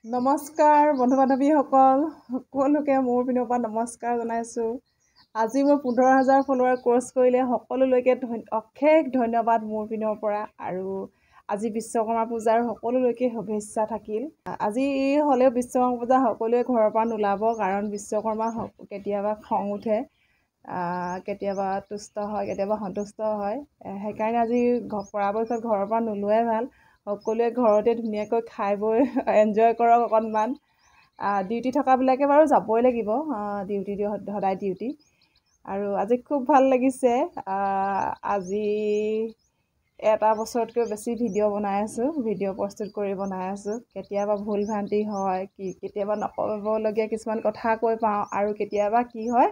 নমস্কাৰ বন্ধু বান্ধৱীসকল, সকলোকে মোৰ পিনৰ পৰা নমস্কাৰ জনাইছোঁ। আজি মই 15,000 ফলোৱাৰ কোৰ্চ কৰিলে সকলোলৈকে অশেষ ধন্যবাদ মোৰ পিনৰ পৰা। আৰু আজি বিশ্বকৰ্মা পূজাৰ সকলোলৈকে শুভেচ্ছা থাকিল। আজি হ'লেও বিশ্বকৰ্মা পূজা সকলোৱে ঘৰৰ পৰা নোলাব, কাৰণ বিশ্বকৰ্মা কেতিয়াবা খং উঠে, কেতিয়াবা তুষ্ট হয়, কেতিয়াবা সন্তুষ্ট হয়। সেইকাৰণে আজি পৰাপক্ষত ঘৰৰ পৰা নোলোৱাই ভাল। সকলোৱে ঘৰতে ধুনীয়াকৈ খাই বৈ এনজয় কৰক অকণমান। ডিউটি থকাবিলাকে বাৰু যাবই লাগিব, ডিউটি সদায় ডিউটি। আৰু আজি খুব ভাল লাগিছে। আজি এটা বছৰতকৈ বেছি ভিডিঅ' বনাই আছোঁ, ভিডিঅ' প্ৰস্তুত কৰি বনাই আছোঁ। কেতিয়াবা ভুল ভ্ৰান্তি হয়, কেতিয়াবা নক'বলগীয়া কিছুমান কথা কৈ পাওঁ, আৰু কেতিয়াবা কি হয়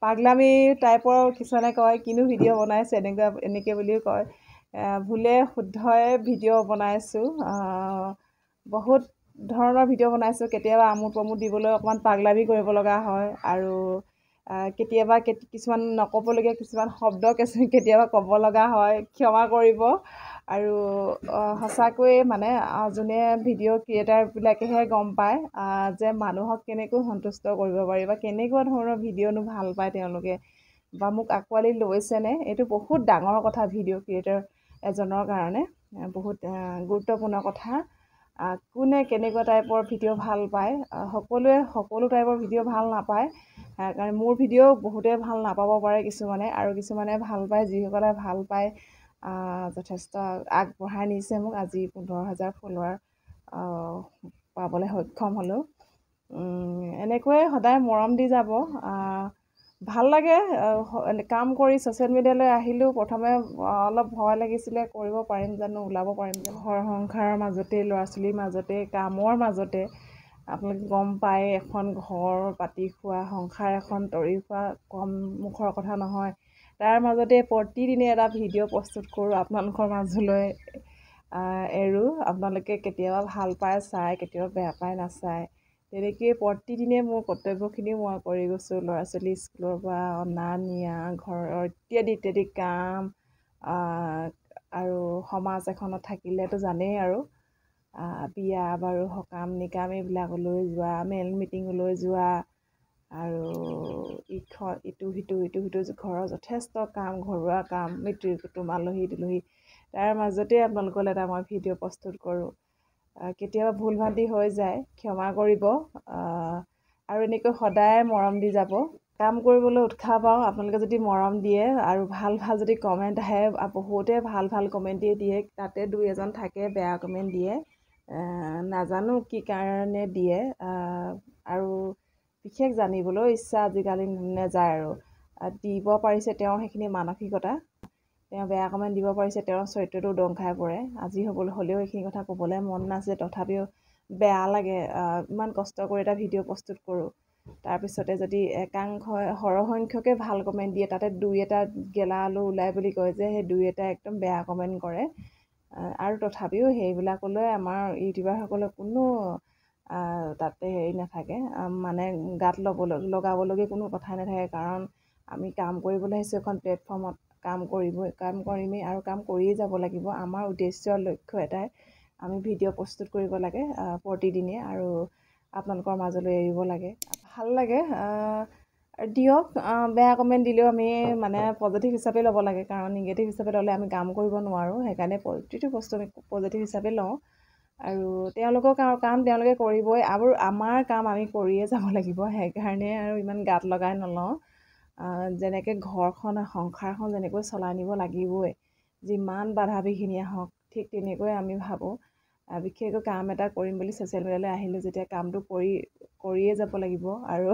পাগলামি টাইপৰ কিছুমানে কয় কিনো ভিডিঅ' বনাইছে এনেকৈ বুলিও কয়। ভুলে শুদ্ধই ভিডিঅ' বনাইছোঁ, বহুত ধৰণৰ ভিডিঅ' বনাইছোঁ। কেতিয়াবা আমোদ প্ৰমোদ দিবলৈ অকণমান পাগলামি কৰিব লগা হয়, আৰু কেতিয়াবা কিছুমান নক'বলগীয়া কিছুমান শব্দ কেতিয়াবা ক'ব লগা হয়, ক্ষমা কৰিব। আৰু সঁচাকৈয়ে মানে যোনে ভিডিঅ' ক্ৰিয়েটাৰবিলাকেহে গম পায় যে মানুহক কেনেকৈ সন্তুষ্ট কৰিব পাৰি, বা কেনেকুৱা ধৰণৰ ভিডিঅ'নো ভাল পায় তেওঁলোকে, বা মোক আঁকোৱালি লৈছেনে। এইটো বহুত ডাঙৰ কথা ভিডিঅ' ক্ৰিয়েটাৰ এজনৰ কাৰণে, বহুত গুৰুত্বপূৰ্ণ কথা। কোনে কেনেকুৱা টাইপৰ ভিডিঅ' ভাল পায়, সকলোৱে সকলো টাইপৰ ভিডিঅ' ভাল নাপায়, কাৰণ মোৰ ভিডিঅ' বহুতে ভাল নাপাব পাৰে কিছুমানে, আৰু কিছুমানে ভাল পায়। যিসকলে ভাল পায় যথেষ্ট আগবঢ়াই নিছে মোক। আজি 15,000 ফলোৱাৰ পাবলৈ সক্ষম হ'লোঁ। এনেকৈয়ে সদায় মৰম দি যাব। ভাল লাগে কাম কৰি। ছ'চিয়েল মিডিয়ালৈ আহিলোঁ, প্ৰথমে অলপ ভয় লাগিছিলে, কৰিব পাৰিম জানো, ওলাব পাৰিম জানো। ঘৰ সংসাৰৰ মাজতে, ল'ৰা ছোৱালীৰ মাজতে, কামৰ মাজতে, আপোনালোকে গম পায় এখন ঘৰ পাতি খোৱা, সংসাৰ এখন তৰি খোৱা কম মুখৰ কথা নহয়। তাৰ মাজতে প্ৰতিদিনে এটা ভিডিঅ' প্ৰস্তুত কৰোঁ, আপোনালোকৰ মাজলৈ এৰোঁ। আপোনালোকে কেতিয়াবা ভাল পায় চাই, কেতিয়াবা বেয়া পায় নাচায়। তেনেকৈয়ে প্ৰতিদিনে মোৰ কৰ্তব্যখিনিও মই কৰি গৈছোঁ। ল'ৰা ছোৱালী স্কুলৰ পৰা অনা নিয়া, ঘৰৰ ইত্যাদি কাম, আৰু সমাজ এখনত থাকিলেতো জানেই আৰু, বিয়া বাৰু সকাম নিকাম এইবিলাকলৈ যোৱা, মেল মিটিঙলৈ যোৱা, আৰু ইটো সিটো ঘৰৰ যথেষ্ট কাম, ঘৰুৱা কাম, মৃত্যু কুটুম, আলহী দুলহী, তাৰ মাজতে আপোনালোকলৈ এটা মই ভিডিঅ' প্ৰস্তুত কৰোঁ। কেতিয়াবা ভুল ভ্ৰান্তি হৈ যায়, ক্ষমা কৰিব। আৰু এনেকৈ সদায় মৰম দি যাব। কাম কৰিবলৈ উৎসাহ পাওঁ আপোনালোকে যদি মৰম দিয়ে, আৰু ভাল যদি কমেণ্ট আহে। বহুতে ভাল কমেণ্টেই দিয়ে, তাতে দুই এজন থাকে বেয়া কমেণ্ট দিয়ে, নাজানো কি কাৰণে দিয়ে। আৰু বিশেষ জানিবলৈও ইচ্ছা আজিকালি নাযায়। আৰু দিব পাৰিছে তেওঁৰ সেইখিনি মানসিকতা, তেওঁ বেয়া কমেণ্ট দিব পাৰিছে, তেওঁৰ চৰিত্ৰটো উদং খাই পৰে। আজি হ'লেও এইখিনি কথা ক'বলৈ মন নাছিলে, তথাপিও বেয়া লাগে। ইমান কষ্ট কৰি এটা ভিডিঅ' প্ৰস্তুত কৰোঁ, তাৰপিছতে যদি সৰহসংখ্যকে ভাল কমেণ্ট দিয়ে, তাতে দুই এটা গেলা আলু ওলাই বুলি কয় যে, সেই দুই এটা একদম বেয়া কমেণ্ট কৰে। আৰু তথাপিও সেইবিলাকলৈ আমাৰ ইউটিউবাৰসকলে কোনো তাতে হেৰি নাথাকে, মানে গাত লগাবলগীয়া কোনো কথাই নাথাকে। কাৰণ আমি কাম কৰিবলৈ আহিছোঁ এখন প্লেটফৰ্মত, কাম কৰিমেই, আৰু কাম কৰিয়ে যাব লাগিব। আমাৰ উদ্দেশ্য লক্ষ্য এটাই, আমি ভিডিঅ' প্ৰস্তুত কৰিব লাগে প্ৰতিদিনে, আৰু আপোনালোকৰ মাজলৈ এৰিব লাগে। ভাল লাগে দিয়ক। বেয়া কমেণ্ট দিলেও আমি মানে পজিটিভ হিচাপে ল'ব লাগে, কাৰণ নিগেটিভ হিচাপে ল'লে আমি কাম কৰিব নোৱাৰোঁ। সেইকাৰণে প্ৰতিটো বস্তু আমি পজিটিভ হিচাপে লওঁ, আৰু তেওঁলোকৰ কাম তেওঁলোকে কৰিবই, আৰু আমাৰ কাম আমি কৰিয়ে যাব লাগিব। সেইকাৰণে আৰু ইমান গাত লগাই নলওঁ। যেনেকৈ সংসাৰখন যেনেকৈ চলাই নিব লাগিবই, যিমান বাধা বিঘিনি আহক, ঠিক তেনেকৈ আমি ভাবোঁ। বিশেষকৈ কাম এটা কৰিম বুলি ছ'চিয়েল মিডিয়ালৈ আহিলোঁ যেতিয়া, কামটো কৰিয়ে যাব লাগিব। আৰু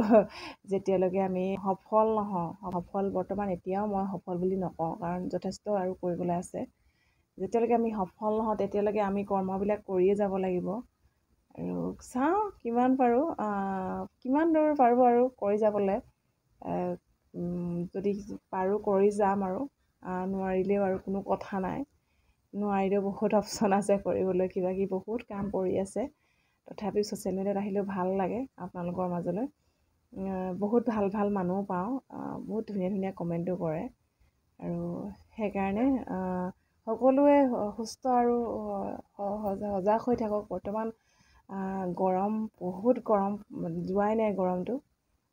যেতিয়ালৈকে আমি সফল নহওঁ, বৰ্তমান এতিয়াও মই সফল বুলি নকওঁ, কাৰণ যথেষ্ট আৰু কৰিবলৈ আছে। যেতিয়ালৈকে আমি সফল নহওঁ, তেতিয়ালৈকে আমি কৰ্মবিলাক কৰিয়ে যাব লাগিব। আৰু চাওঁ কিমান দূৰ পাৰোঁ আৰু কৰি যাবলৈ। যদি পাৰোঁ কৰি যাম, আৰু নোৱাৰিলেও আৰু কোনো কথা নাই। নোৱাৰিলেও বহুত অপশ্যন আছে কৰিবলৈ, কিবা কিবি বহুত কাম কৰি আছে। তথাপিও ছ'চিয়েল মিডিয়াত আহিলেও ভাল লাগে আপোনালোকৰ মাজলৈ। বহুত ভাল মানুহো পাওঁ, বহুত ধুনীয়া কমেণ্টো কৰে। আৰু সেইকাৰণে সকলোৱে সুস্থ আৰু সজাগ হৈ থাকক। বৰ্তমান গৰম বহুত গৰম, যোৱাই নাই গৰমটো।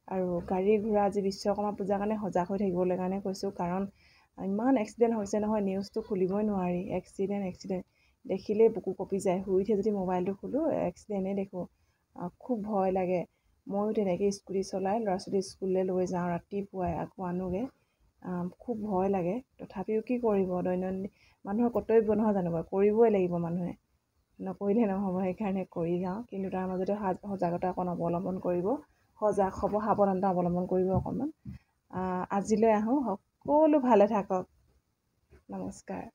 আৰু গাড়ী ঘোঁৰা আজি বিশ্বকৰ্মা পূজাৰ কাৰণে সজাগ হৈ থাকিবলৈ কাৰণে কৈছোঁ, কাৰণ ইমান এক্সিডেণ্ট হৈছে নহয়, নিউজটো খুলিবই নোৱাৰি। এক্সিডেণ্ট দেখিলেই বুকু কঁপি যায়। শুই উঠি যদি মোবাইলটো খোলোঁ এক্সিডেণ্টেই দেখোঁ, খুব ভয় লাগে। ময়ো তেনেকৈ স্কুটি চলাই ল'ৰা ছোৱালী স্কুললৈ লৈ যাওঁ, ৰাতিপুৱাই আকৌ আনোগৈ। খুব ভয় লাগে, তথাপিও কি কৰিব, দৈনন্দিন মানুহৰ কৰ্তব্য নহয় জানো বাৰু, কৰিবই লাগিব মানুহে, নকৰিলে নহ'ব, সেইকাৰণে কৰি যাওঁ। কিন্তু তাৰ মাজতে সজাগতা অকণ অৱলম্বন কৰিব, সজাগ হ'ব, সাৱধানতা অৱলম্বন কৰিব অকণমান। আজিলৈ আহোঁ, সকলো ভালে থাকক, নমস্কাৰ।